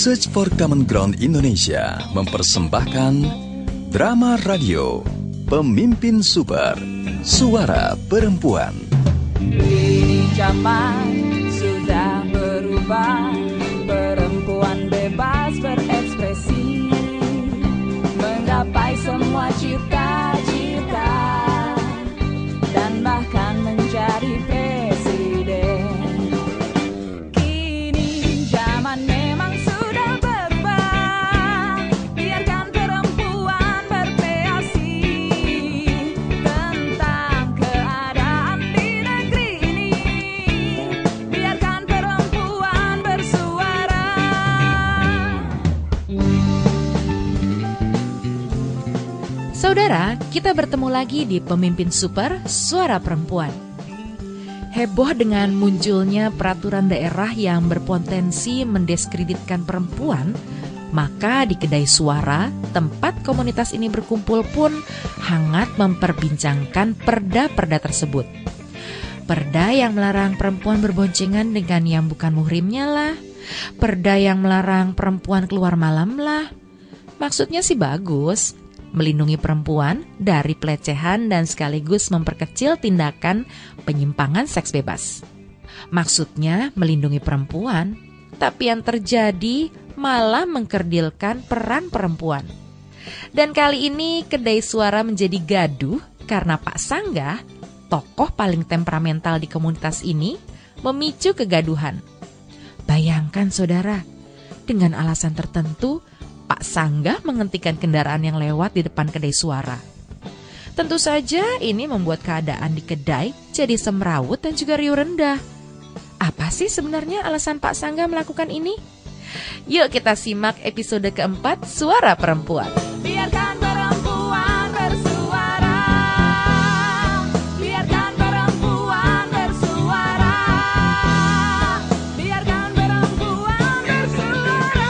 Search for Common Ground Indonesia mempersembahkan drama radio Pemimpin Super, Suara Perempuan. Ini zaman sudah berubah, perempuan bebas berekspresi, menggapai semua cita-cita, dan bahkan menjadi presiden. Kini zaman memang sudah berubah, biarkan perempuan berkreasi tentang keadaan di negeri ini, biarkan perempuan bersuara. Saudara, kita bertemu lagi di Pemimpin Super, Suara Perempuan. Heboh dengan munculnya peraturan daerah yang berpotensi mendiskreditkan perempuan, maka di kedai suara, tempat komunitas ini berkumpul pun hangat memperbincangkan perda-perda tersebut. Perda yang melarang perempuan berboncengan dengan yang bukan muhrimnya lah, perda yang melarang perempuan keluar malam lah. Maksudnya sih bagus, melindungi perempuan dari pelecehan dan sekaligus memperkecil tindakan penyimpangan seks bebas. Maksudnya melindungi perempuan, tapi yang terjadi malah mengkerdilkan peran perempuan. Dan kali ini kedai suara menjadi gaduh karena Pak Sanggah, tokoh paling temperamental di komunitas ini, memicu kegaduhan. Bayangkan saudara, dengan alasan tertentu, Pak Sanggah menghentikan kendaraan yang lewat di depan kedai suara. Tentu saja ini membuat keadaan di kedai jadi semrawut dan juga riuh rendah. Apa sih sebenarnya alasan Pak Sanggah melakukan ini? Yuk kita simak episode keempat Suara Perempuan. Biarkan perempuan bersuara, biarkan perempuan bersuara, biarkan perempuan bersuara.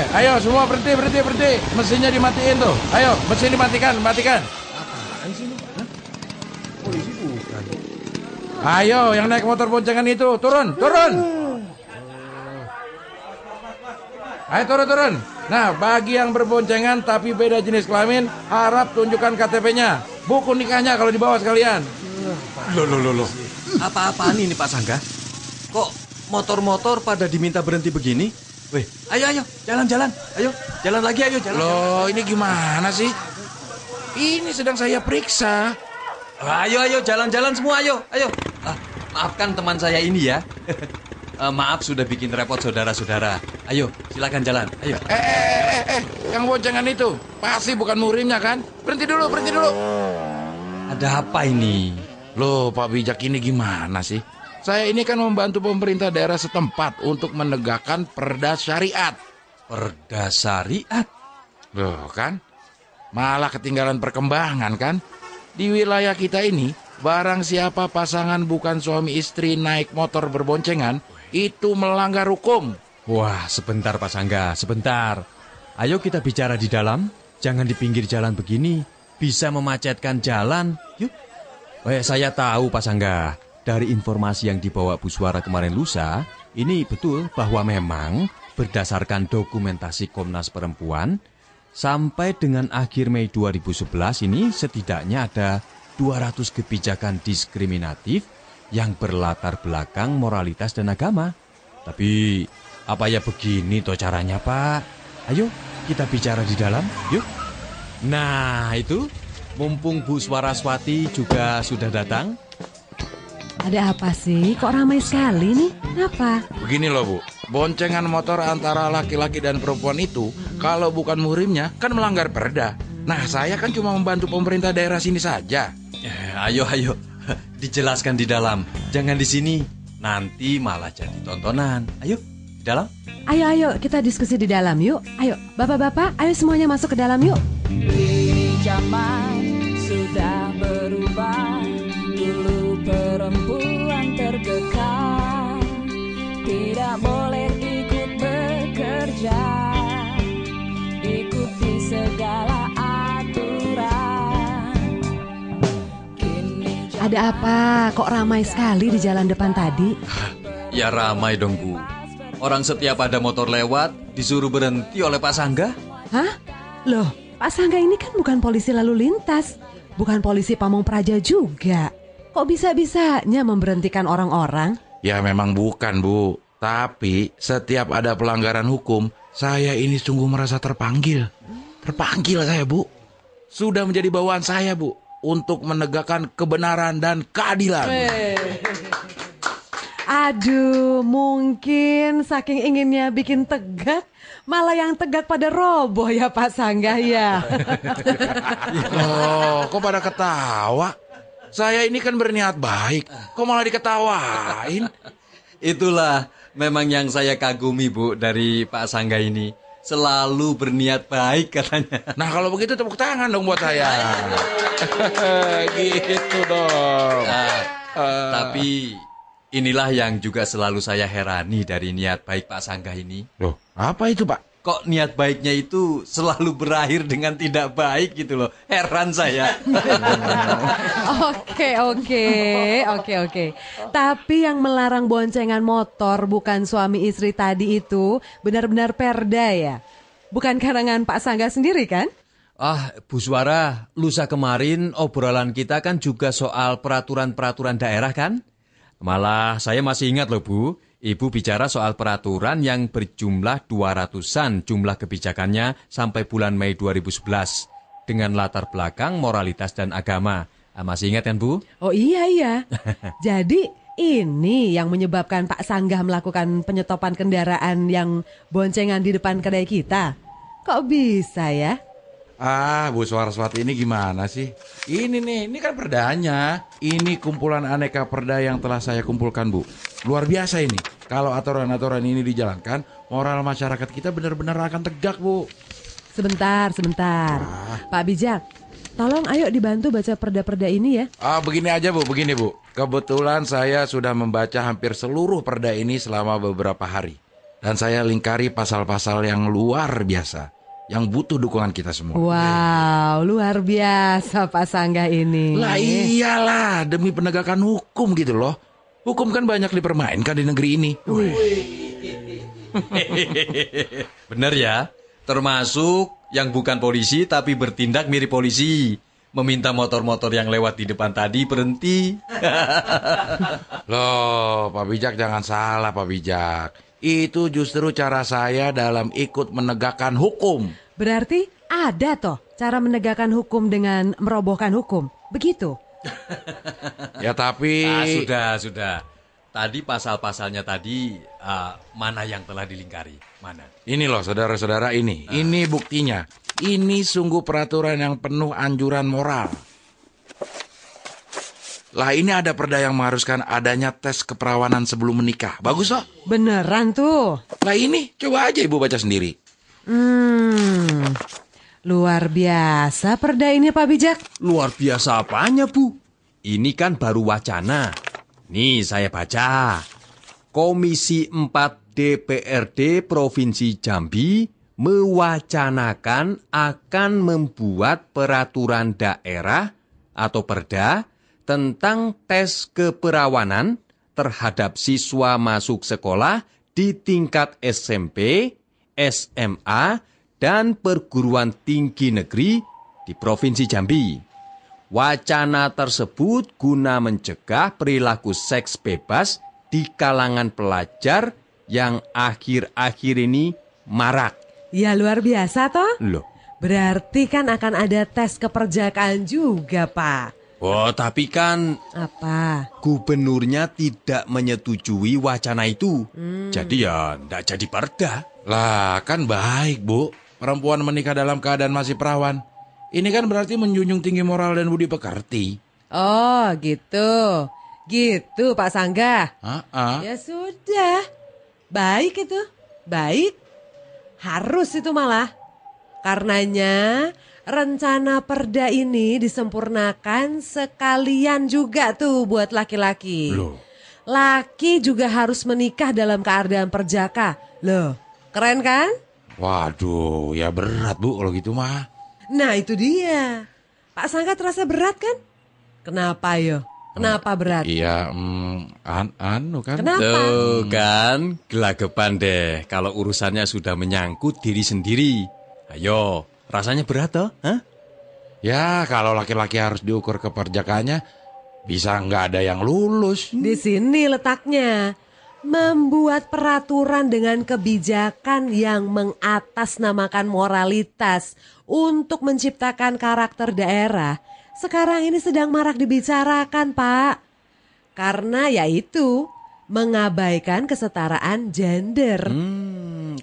Ayo semua berhenti. Mesinnya dimatiin tuh. Ayo, mesin dimatikan. Apaan sih lu? Hah? Polisi bukan. Ayo, yang naik motor boncengan itu, turun. Ayo turun. Nah, bagi yang berboncengan tapi beda jenis kelamin, harap tunjukkan KTP-nya. Buku nikahnya kalau dibawa sekalian. Loh. Apa-apaan ini Pak Sanggah? Kok motor-motor pada diminta berhenti begini? Weh, ayo, jalan. Ayo, jalan lagi, jalan. Loh, ini gimana sih? Ini sedang saya periksa. Ayo, jalan-jalan semua, ayo. Maafkan teman saya ini ya. Maaf sudah bikin repot saudara-saudara. Ayo, silakan jalan, ayo. Yang boncengan itu pasti bukan muhrimnya kan? Berhenti dulu. Ada apa ini? Loh, Pak Bijak ini gimana sih? Saya ini kan membantu pemerintah daerah setempat untuk menegakkan perda syariat. Perda syariat? Loh kan, malah ketinggalan perkembangan kan? Di wilayah kita ini, barang siapa pasangan bukan suami istri naik motor berboncengan, itu melanggar hukum. Wah, sebentar Pak Sanggah, sebentar. Ayo kita bicara di dalam, jangan di pinggir jalan begini. Bisa memacetkan jalan, yuk. Saya tahu Pak Sanggah. Dari informasi yang dibawa Bu Suara kemarin lusa, ini betul bahwa memang berdasarkan dokumentasi Komnas Perempuan, sampai dengan akhir Mei 2011 ini setidaknya ada 200 kebijakan diskriminatif yang berlatar belakang moralitas dan agama. Tapi apa ya begini toh caranya Pak? Ayo kita bicara di dalam, yuk. Nah itu, mumpung Bu Suaraswati juga sudah datang. Ada apa sih? Kok ramai sekali nih? Kenapa? Begini loh Bu, boncengan motor antara laki-laki dan perempuan itu, kalau bukan muhrimnya kan melanggar perda. Nah saya kan cuma membantu pemerintah daerah sini saja. Ayo, dijelaskan di dalam, jangan di sini. Nanti malah jadi tontonan. Ayo, di dalam. Ayo, kita diskusi di dalam yuk. Ayo, bapak-bapak, ayo semuanya masuk ke dalam yuk. Ini zaman sudah berubah, dulu perempuan terkekang, tidak boleh ikut bekerja, ikuti segala aturan. Ada apa? Kok ramai sekali di jalan depan tadi? Ya ramai dong, Bu. Orang setiap ada motor lewat disuruh berhenti oleh Pak Sangga. Hah? Loh, Pak Sangga ini kan bukan polisi lalu lintas, bukan polisi pamong praja juga. Kok bisa-bisanya memberhentikan orang-orang? Ya memang bukan, Bu. Tapi setiap ada pelanggaran hukum, saya ini sungguh merasa terpanggil. Terpanggil saya, Bu. Sudah menjadi bawaan saya, Bu, untuk menegakkan kebenaran dan keadilan. Aduh, mungkin saking inginnya bikin tegak, malah yang tegak pada roboh ya Pak Sangga ya. Oh, kok pada ketawa? Saya ini kan berniat baik, kok malah diketawain? Itulah memang yang saya kagumi, Bu, dari Pak Sangga ini. Selalu berniat baik katanya. Nah, kalau begitu tepuk tangan dong buat saya. Gitu dong. Tapi inilah yang juga selalu saya herani dari niat baik Pak Sangga ini. Loh, apa itu, Pak? Kok niat baiknya itu selalu berakhir dengan tidak baik gitu loh. Heran saya. Oke. Tapi yang melarang boncengan motor bukan suami istri tadi itu benar-benar Perda ya? Bukan karangan Pak Sangga sendiri kan? Bu Suara, lusa kemarin obrolan kita kan juga soal peraturan-peraturan daerah kan? Malah saya masih ingat loh, Bu. Ibu bicara soal peraturan yang berjumlah 200-an jumlah kebijakannya sampai bulan Mei 2011 dengan latar belakang moralitas dan agama. Masih ingat kan, Bu? Oh iya. Jadi ini yang menyebabkan Pak Sangga melakukan penyetopan kendaraan yang boncengan di depan kedai kita. Kok bisa ya? Bu Suaraswati ini gimana sih? Ini kan perdanya. Ini kumpulan aneka perda yang telah saya kumpulkan, Bu. Luar biasa ini. Kalau aturan-aturan ini dijalankan, moral masyarakat kita benar-benar akan tegak, Bu. Sebentar. Pak Bijak, tolong ayo dibantu baca perda-perda ini ya. Begini aja, Bu. Begini, Bu. Kebetulan saya sudah membaca hampir seluruh perda ini selama beberapa hari. Dan saya lingkari pasal-pasal yang luar biasa, yang butuh dukungan kita semua. Wow, luar biasa Pak Sangga ini. Lah iyalah, demi penegakan hukum gitu loh. Hukum kan banyak dipermainkan di negeri ini. Bener ya, termasuk yang bukan polisi tapi bertindak mirip polisi. Meminta motor-motor yang lewat di depan tadi berhenti. Loh, Pak Bijak jangan salah, Pak Bijak. Itu justru cara saya dalam ikut menegakkan hukum. Berarti ada toh cara menegakkan hukum dengan merobohkan hukum. Begitu? Ya tapi... Sudah. Tadi pasal-pasalnya tadi mana yang telah dilingkari? Mana? Ini loh saudara-saudara ini. Ini buktinya. Ini sungguh peraturan yang penuh anjuran moral. Lah ini ada perda yang mengharuskan adanya tes keperawanan sebelum menikah. Bagus loh. Beneran tuh. Lah ini coba aja Ibu baca sendiri. Luar biasa perda ini Pak Bijak. Luar biasa apanya, Bu? Ini kan baru wacana. Nih saya baca. Komisi 4 DPRD Provinsi Jambi mewacanakan akan membuat peraturan daerah atau perda tentang tes keperawanan terhadap siswa masuk sekolah di tingkat SMP, SMA, dan perguruan tinggi negeri di Provinsi Jambi. Wacana tersebut guna mencegah perilaku seks bebas di kalangan pelajar yang akhir-akhir ini marak. Ya luar biasa toh. Loh. Berarti kan akan ada tes keperjakaan juga Pak. Oh tapi kan Apa? gubernurnya tidak menyetujui wacana itu. Jadi ya tidak jadi perda. Lah kan baik Bu. Perempuan menikah dalam keadaan masih perawan. Ini kan berarti menjunjung tinggi moral dan budi pekerti. Oh gitu. Gitu Pak Sangga. Ya sudah. Baik itu. Baik. Harus itu malah. Karenanya rencana perda ini disempurnakan sekalian juga tuh buat laki-laki. Loh. Laki juga harus menikah dalam keadaan perjaka. Loh, keren kan? Waduh, ya berat Bu kalau gitu mah. Nah itu dia. Pak Sangga terasa berat kan? Kenapa yo? Kenapa berat? Iya, anu kan. Kenapa? Tuh kan, gelagapan deh kalau urusannya sudah menyangkut diri sendiri. Ayo, rasanya berat toh? Hah? Ya, kalau laki-laki harus diukur keperjakaannya, bisa nggak ada yang lulus. Di sini letaknya. Membuat peraturan dengan kebijakan yang mengatasnamakan moralitas untuk menciptakan karakter daerah. Sekarang ini sedang marak dibicarakan, Pak. Karena yaitu mengabaikan kesetaraan gender.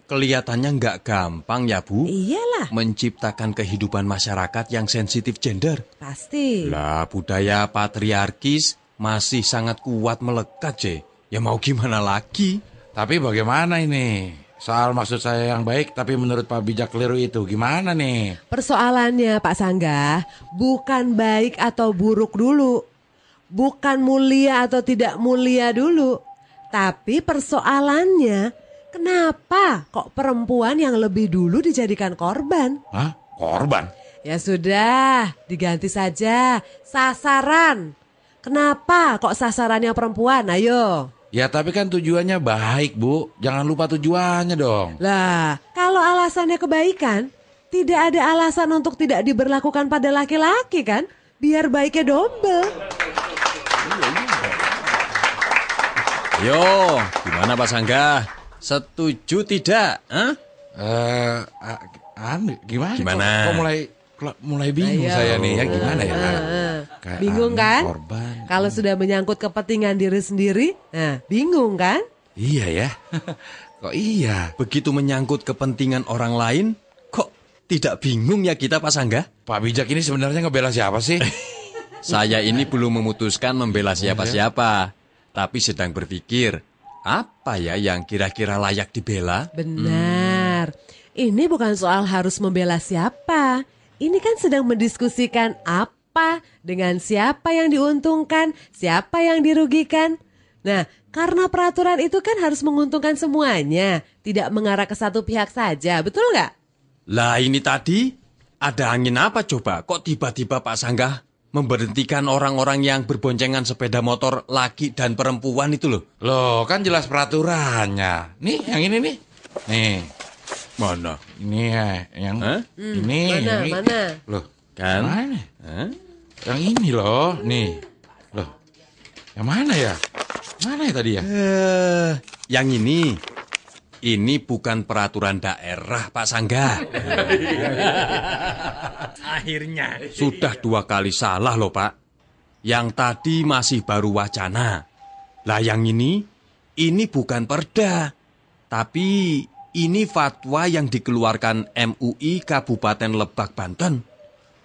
Kelihatannya nggak gampang ya, Bu. Iyalah, Menciptakan kehidupan masyarakat yang sensitif gender. pasti. Lah, budaya patriarkis masih sangat kuat melekat, C. Ya mau gimana lagi? Tapi bagaimana ini? Soal maksud saya yang baik, tapi menurut Pak Bijak keliru itu gimana nih? Persoalannya Pak Sangga, bukan baik atau buruk dulu. Bukan mulia atau tidak mulia dulu. Tapi persoalannya, kenapa kok perempuan yang lebih dulu dijadikan korban? Hah? Korban? Ya sudah, diganti saja. Sasaran. Kenapa kok sasarannya perempuan? Ayo. Ya tapi kan tujuannya baik, Bu. Jangan lupa tujuannya dong. Lah, kalau alasannya kebaikan, tidak ada alasan untuk tidak diberlakukan pada laki-laki kan? Biar baiknya double. Yo, gimana Pak Sangga? Setuju tidak? Hah? Gimana? Gimana? Kok mulai bingung Ayo. saya nih ya, gimana ya? Kayak Bingung kan? Korban. Kalau sudah menyangkut kepentingan diri sendiri, nah bingung kan? Iya ya. Kok iya? Begitu menyangkut kepentingan orang lain, kok tidak bingung ya kita Pak Sangga? Pak Bijak ini sebenarnya ngebela siapa sih? Saya ini belum memutuskan membela siapa-siapa, tapi sedang berpikir, apa ya yang kira-kira layak dibela? Benar. Ini bukan soal harus membela siapa. Ini kan sedang mendiskusikan apa, dengan siapa yang diuntungkan, siapa yang dirugikan. Nah, karena peraturan itu kan harus menguntungkan semuanya, tidak mengarah ke satu pihak saja, betul nggak? Lah ini tadi, ada angin apa coba? Kok tiba-tiba Pak Sangga memberhentikan orang-orang yang berboncengan sepeda motor laki dan perempuan itu loh? Loh, kan jelas peraturannya. Nih, yang ini nih. Nih, Mana? ini ya, yang Hah? ini. Mana, ini. mana? Loh, Kan? mana? Hah? Yang ini loh, nih. Loh, yang mana ya? Mana ya tadi ya? Yang ini bukan peraturan daerah Pak Sangga. Akhirnya. Sudah 2 kali salah loh Pak. Yang tadi masih baru wacana. Lah yang ini bukan perda. Tapi ini fatwa yang dikeluarkan MUI Kabupaten Lebak, Banten.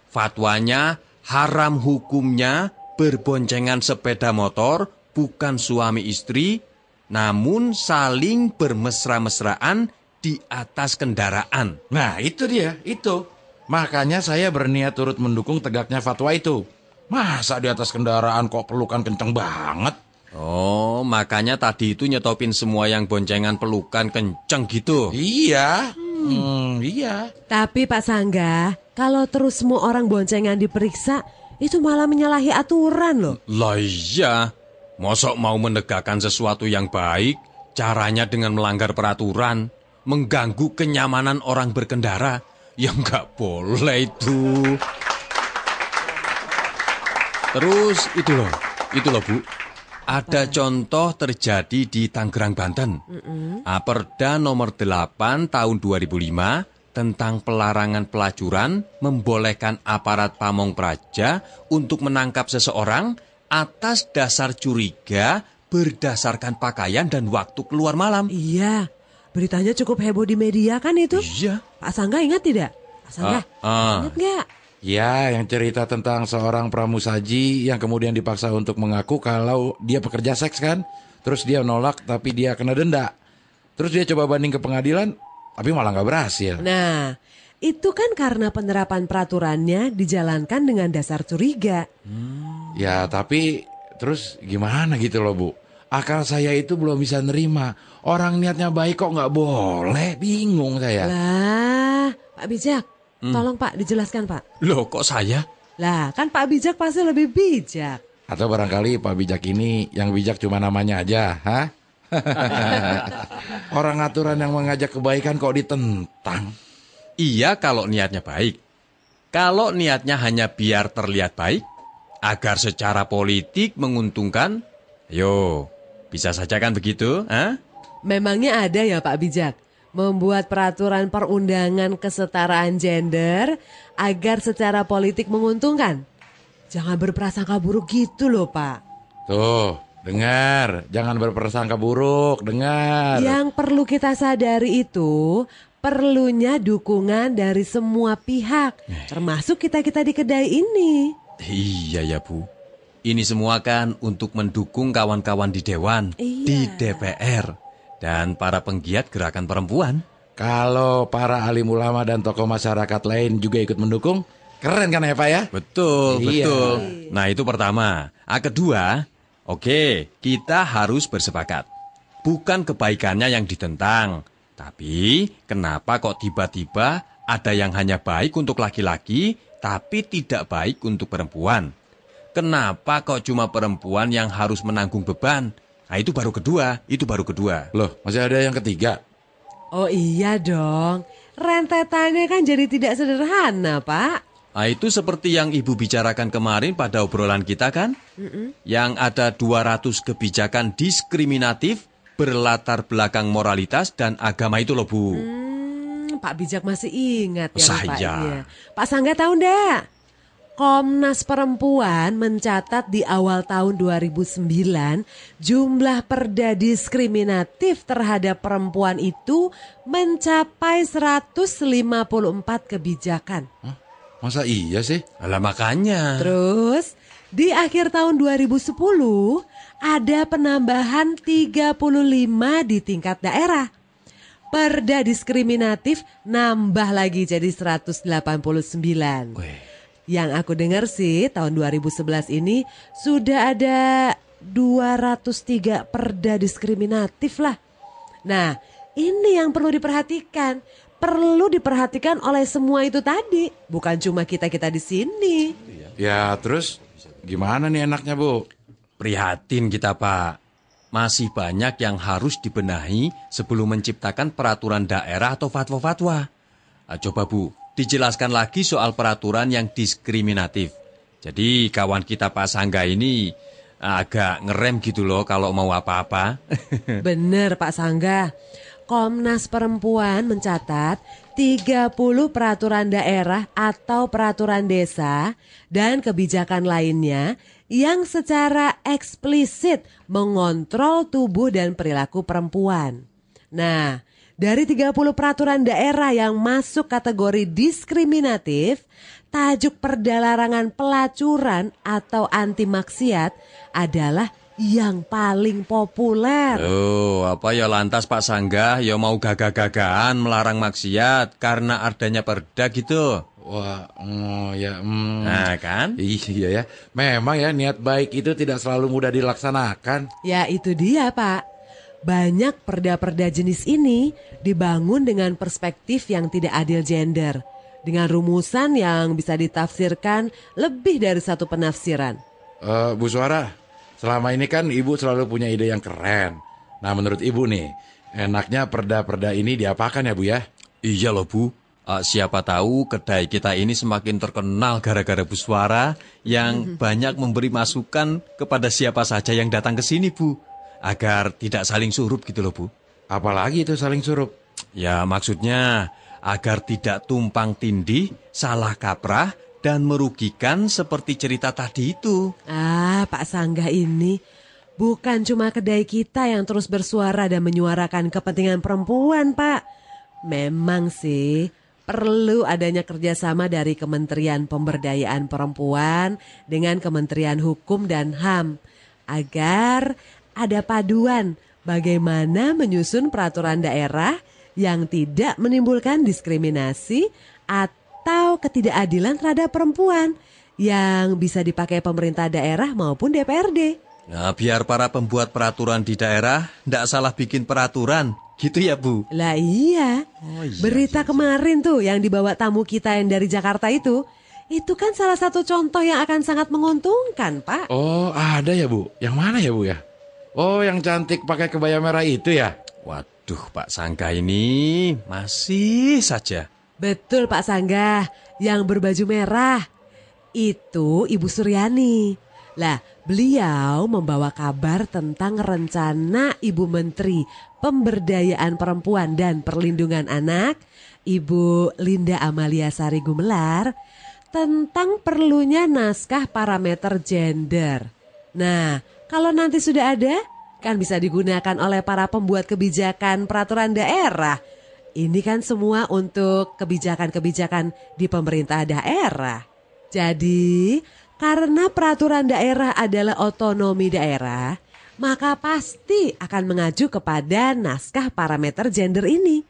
Fatwanya haram hukumnya berboncengan sepeda motor bukan suami istri, namun saling bermesra-mesraan di atas kendaraan. Nah, itu dia, itu. Makanya saya berniat turut mendukung tegaknya fatwa itu. Masa di atas kendaraan kok pelukan kenceng banget? Oh, makanya tadi itu nyetopin semua yang boncengan pelukan kenceng gitu. Iya, iya. Tapi Pak Sangga, kalau terus semua orang boncengan diperiksa, itu malah menyalahi aturan loh. Lah iya, mosok mau menegakkan sesuatu yang baik, caranya dengan melanggar peraturan, mengganggu kenyamanan orang berkendara, ya nggak boleh itu. Terus itu loh Bu. Ada contoh terjadi di Tangerang, Banten. Perda nomor 8 tahun 2005 tentang pelarangan pelacuran membolehkan aparat pamong praja untuk menangkap seseorang atas dasar curiga berdasarkan pakaian dan waktu keluar malam. Iya, beritanya cukup heboh di media kan itu? Iya. Pak Sangga ingat tidak? Pak Sangga, ingat nggak? Ya, yang cerita tentang seorang pramusaji yang kemudian dipaksa untuk mengaku kalau dia pekerja seks kan. Terus dia nolak tapi dia kena denda. Terus dia coba banding ke pengadilan tapi malah nggak berhasil. Nah, itu kan karena penerapan peraturannya dijalankan dengan dasar curiga. Ya, tapi terus gimana gitu loh, Bu? Akal saya itu belum bisa nerima. Orang niatnya baik kok nggak boleh, bingung saya. Lah, Pak Bijak, tolong Pak dijelaskan Pak. Loh kok saya? Lah, kan Pak Bijak pasti lebih bijak. Atau barangkali Pak Bijak ini yang bijak cuma namanya aja, hah? Orang aturan yang mengajak kebaikan kok ditentang? Iya kalau niatnya baik. Kalau niatnya hanya biar terlihat baik, agar secara politik menguntungkan, yo, bisa saja kan begitu, ha? Memangnya ada ya Pak Bijak membuat peraturan perundangan kesetaraan gender agar secara politik menguntungkan? Jangan berprasangka buruk gitu loh Pak. Tuh, dengar. Jangan berprasangka buruk, dengar. Yang perlu kita sadari itu perlunya dukungan dari semua pihak, termasuk kita-kita di kedai ini. Iya ya Bu. Ini semua kan untuk mendukung kawan-kawan di Dewan, di DPR, dan para penggiat gerakan perempuan. Kalau para alim ulama dan tokoh masyarakat lain juga ikut mendukung, keren kan ya Pak ya? Betul, Iya. betul. Nah itu pertama. Kedua, oke, kita harus bersepakat. Bukan kebaikannya yang ditentang, tapi kenapa kok tiba-tiba ada yang hanya baik untuk laki-laki, tapi tidak baik untuk perempuan? Kenapa kok cuma perempuan yang harus menanggung beban? Nah itu baru kedua. Loh, masih ada yang ketiga? Oh iya dong, rentetannya kan jadi tidak sederhana Pak. Nah itu seperti yang Ibu bicarakan kemarin pada obrolan kita kan? Yang ada 200 kebijakan diskriminatif berlatar belakang moralitas dan agama itu loh Bu. Pak Bijak masih ingat ya Saya. rupanya. Pak Sangga tahu ndak? Komnas Perempuan mencatat di awal tahun 2009 jumlah perda diskriminatif terhadap perempuan itu mencapai 154 kebijakan. Hah? Masa iya sih? Alah makanya. Terus di akhir tahun 2010 ada penambahan 35 di tingkat daerah. Perda diskriminatif nambah lagi jadi 189. Yang aku dengar sih tahun 2011 ini sudah ada 203 perda diskriminatif lah. Nah, ini yang perlu diperhatikan. Perlu diperhatikan oleh semua itu tadi, bukan cuma kita-kita di sini. Ya terus gimana nih enaknya Bu? Prihatin kita Pak. Masih banyak yang harus dibenahi sebelum menciptakan peraturan daerah atau fatwa-fatwa. Coba Bu, dijelaskan lagi soal peraturan yang diskriminatif. Jadi kawan kita Pak Sangga ini agak ngerem gitu loh kalau mau apa-apa. Bener Pak Sangga. Komnas Perempuan mencatat 30 peraturan daerah atau peraturan desa dan kebijakan lainnya yang secara eksplisit mengontrol tubuh dan perilaku perempuan. Nah, dari 30 peraturan daerah yang masuk kategori diskriminatif, tajuk perda larangan pelacuran atau anti maksiat adalah yang paling populer. Oh, apa ya lantas Pak Sangga ya mau gagah-gagahan melarang maksiat karena adanya perda gitu. Wah, Nah kan? Iya ya, memang ya niat baik itu tidak selalu mudah dilaksanakan. Ya itu dia Pak. Banyak perda-perda jenis ini dibangun dengan perspektif yang tidak adil gender. Dengan rumusan yang bisa ditafsirkan lebih dari satu penafsiran. Bu Suara, selama ini kan Ibu selalu punya ide yang keren. Nah menurut Ibu nih, enaknya perda-perda ini diapakan ya Bu ya? Iya loh Bu. Siapa tahu kedai kita ini semakin terkenal gara-gara Bu Suara yang banyak memberi masukan kepada siapa saja yang datang ke sini Bu. Agar tidak saling surup gitu loh Bu. Apalagi itu saling surup? Ya maksudnya agar tidak tumpang tindih, salah kaprah, dan merugikan seperti cerita tadi itu. Pak Sangga ini bukan cuma kedai kita yang terus bersuara dan menyuarakan kepentingan perempuan Pak. Memang sih perlu adanya kerjasama dari Kementerian Pemberdayaan Perempuan dengan Kementerian Hukum dan HAM agar ada paduan bagaimana menyusun peraturan daerah yang tidak menimbulkan diskriminasi atau ketidakadilan terhadap perempuan yang bisa dipakai pemerintah daerah maupun DPRD. Nah, biar para pembuat peraturan di daerah tidak salah bikin peraturan, gitu ya Bu? Lah iya, Oh, iya, berita kemarin tuh yang dibawa tamu kita yang dari Jakarta itu Itu kan salah satu contoh yang akan sangat menguntungkan, Pak. Oh, ada ya, Bu? Yang mana ya, Bu ya? Oh, yang cantik pakai kebaya merah itu ya? Waduh, Pak Sangga ini masih saja. Betul, Pak Sangga, yang berbaju merah. Itu Ibu Suryani. Lah, beliau membawa kabar tentang rencana Ibu Menteri Pemberdayaan Perempuan dan Perlindungan Anak, Ibu Linda Amalia Sari Gumelar, tentang perlunya naskah parameter gender. Nah, kalau nanti sudah ada, kan bisa digunakan oleh para pembuat kebijakan peraturan daerah. Ini kan semua untuk kebijakan-kebijakan di pemerintah daerah. Jadi, karena peraturan daerah adalah otonomi daerah, maka pasti akan mengacu kepada naskah parameter gender ini.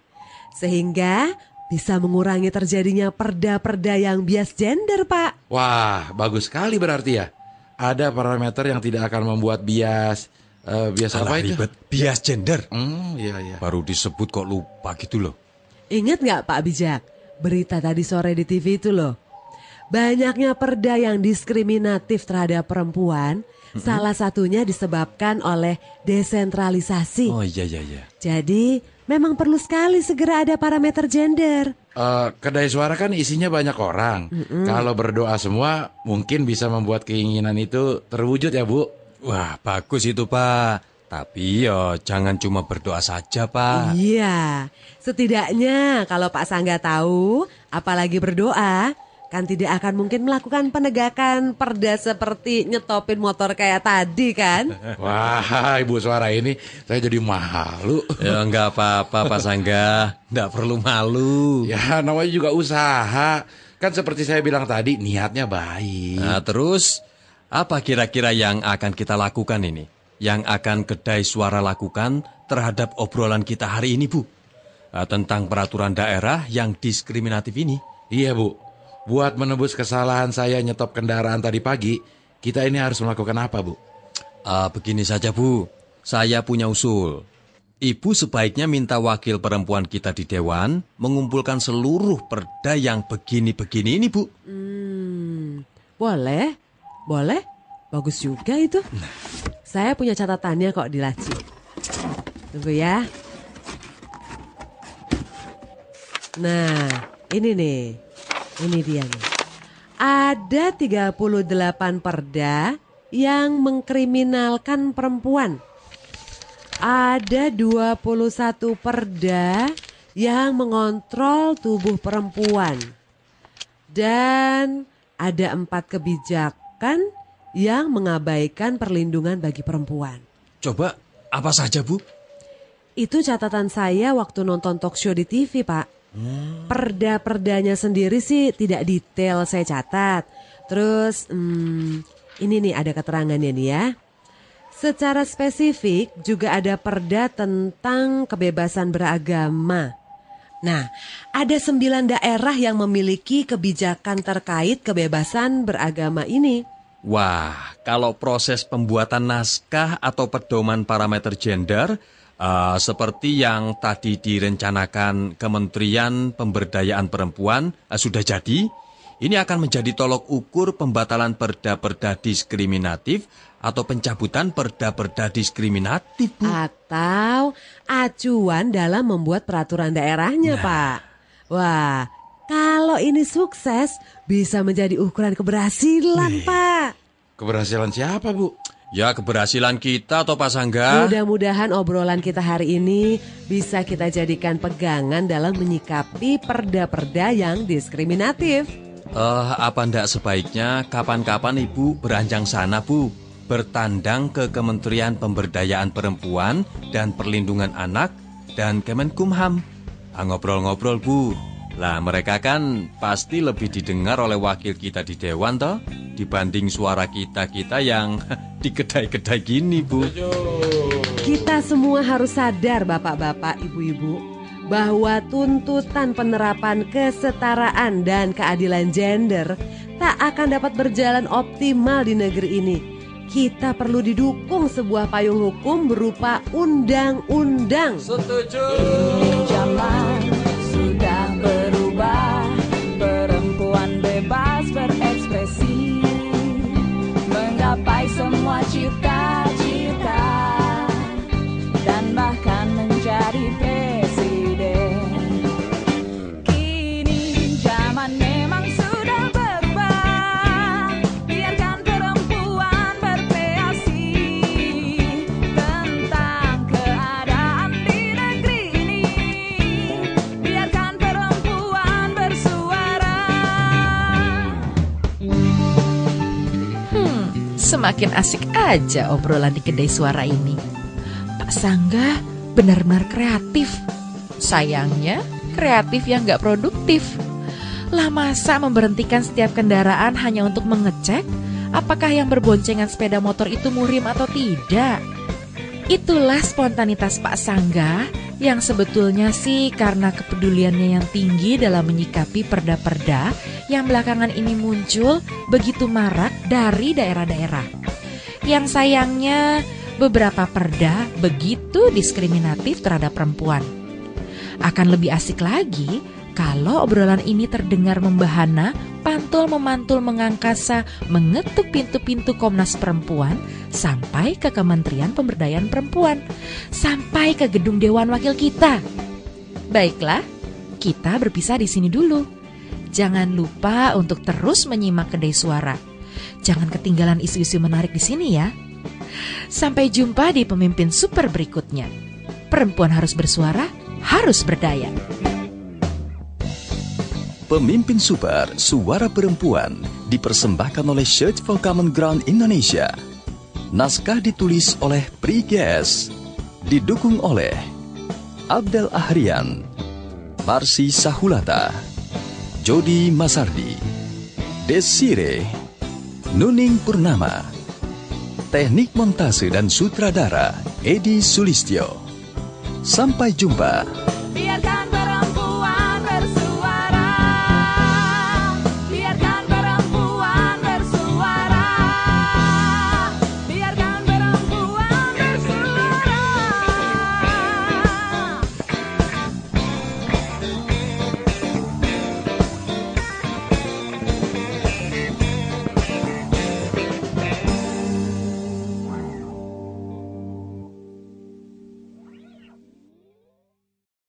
Sehingga bisa mengurangi terjadinya perda-perda yang bias gender, Pak. Wah, bagus sekali berarti ya. Ada parameter yang tidak akan membuat bias. Bias apa itu? Ribet. Bias gender. Iya. Baru disebut kok lupa gitu loh. Ingat nggak Pak Bijak? Berita tadi sore di TV itu loh. Banyaknya perda yang diskriminatif terhadap perempuan, salah satunya disebabkan oleh desentralisasi. Oh iya. Jadi memang perlu sekali segera ada parameter gender. Kedai suara kan isinya banyak orang. Kalau berdoa semua, mungkin bisa membuat keinginan itu terwujud ya, Bu. Wah, bagus itu, Pak. Tapi jangan cuma berdoa saja, Pak. Iya, setidaknya kalau Pak Sangga tahu, apalagi berdoa, kan tidak akan mungkin melakukan penegakan perda seperti nyetopin motor kayak tadi kan? Wah, Ibu Suara ini saya jadi malu. Ya enggak apa-apa, Pak Sangga. Enggak perlu malu. Ya, namanya juga usaha. Kan seperti saya bilang tadi, niatnya baik. Nah, terus apa kira-kira yang akan kita lakukan ini? Yang akan kedai suara lakukan terhadap obrolan kita hari ini, Bu? Tentang peraturan daerah yang diskriminatif ini. Iya, Bu. Buat menebus kesalahan saya nyetop kendaraan tadi pagi, kita ini harus melakukan apa, Bu? Begini saja, Bu. Saya punya usul. Ibu sebaiknya minta wakil perempuan kita di Dewan mengumpulkan seluruh perda yang begini-begini ini, Bu. Boleh. Bagus juga itu. Saya punya catatannya kok di laci. Tunggu ya. Nah, ini nih. Ini dia nih. Ada 38 perda yang mengkriminalkan perempuan. Ada 21 perda yang mengontrol tubuh perempuan. Dan ada 4 kebijakan yang mengabaikan perlindungan bagi perempuan. Coba, apa saja, Bu? Itu catatan saya waktu nonton talk show di TV, Pak. Perda-perdanya sendiri sih tidak detail saya catat. Terus ini nih ada keterangannya nih ya. Secara spesifik juga ada perda tentang kebebasan beragama. Nah, ada 9 daerah yang memiliki kebijakan terkait kebebasan beragama ini. Wah, kalau proses pembuatan naskah atau pedoman parameter gender seperti yang tadi direncanakan Kementerian Pemberdayaan Perempuan sudah jadi, ini akan menjadi tolok ukur pembatalan perda-perda diskriminatif atau pencabutan perda-perda diskriminatif, Bu. Atau acuan dalam membuat peraturan daerahnya, Pak. Wah, kalau ini sukses bisa menjadi ukuran keberhasilan, Pak. Keberhasilan siapa, Bu? Ya, keberhasilan kita atau Pak Sangga. Mudah-mudahan obrolan kita hari ini bisa kita jadikan pegangan dalam menyikapi perda-perda yang diskriminatif. Apa ndak sebaiknya kapan-kapan Ibu beranjang sana, Bu? Bertandang ke Kementerian Pemberdayaan Perempuan dan Perlindungan Anak dan Kemenkumham. Ngobrol-ngobrol, Bu. Lah, mereka kan pasti lebih didengar oleh wakil kita di Dewan, toh, dibanding suara kita-kita yang di kedai-kedai gini, Bu. Kita semua harus sadar, bapak-bapak, ibu-ibu, bahwa tuntutan penerapan kesetaraan dan keadilan gender tak akan dapat berjalan optimal di negeri ini. Kita perlu didukung sebuah payung hukum berupa undang-undang. Setuju. Zaman sudah berubah, perempuan bebas Semakin asik aja obrolan di kedai suara ini. Pak Sangga benar-benar kreatif. Sayangnya kreatif yang gak produktif. Lah masa memberhentikan setiap kendaraan hanya untuk mengecek apakah yang berboncengan sepeda motor itu muhrim atau tidak? Itulah spontanitas Pak Sangga yang sebetulnya sih karena kepeduliannya yang tinggi dalam menyikapi perda-perda yang belakangan ini muncul begitu marak dari daerah-daerah. Yang sayangnya beberapa perda begitu diskriminatif terhadap perempuan. Akan lebih asik lagi kalau obrolan ini terdengar membahana, pantul-memantul mengangkasa, mengetuk pintu-pintu Komnas Perempuan, sampai ke Kementerian Pemberdayaan Perempuan, sampai ke gedung Dewan Wakil kita. Baiklah, kita berpisah di sini dulu. Jangan lupa untuk terus menyimak Kedai Suara. Jangan ketinggalan isu-isu menarik di sini ya. Sampai jumpa di Pemimpin Super berikutnya. Perempuan harus bersuara, harus berdaya. Pemimpin Super Suara Perempuan dipersembahkan oleh Search for Common Ground Indonesia. Naskah ditulis oleh Pri GS, didukung oleh Abdel Ahrian, Marsi Sahulata, Jody Masardi, Desire, Nuning Purnama, teknik montase dan sutradara Edi Sulistyo. Sampai jumpa. Biarkan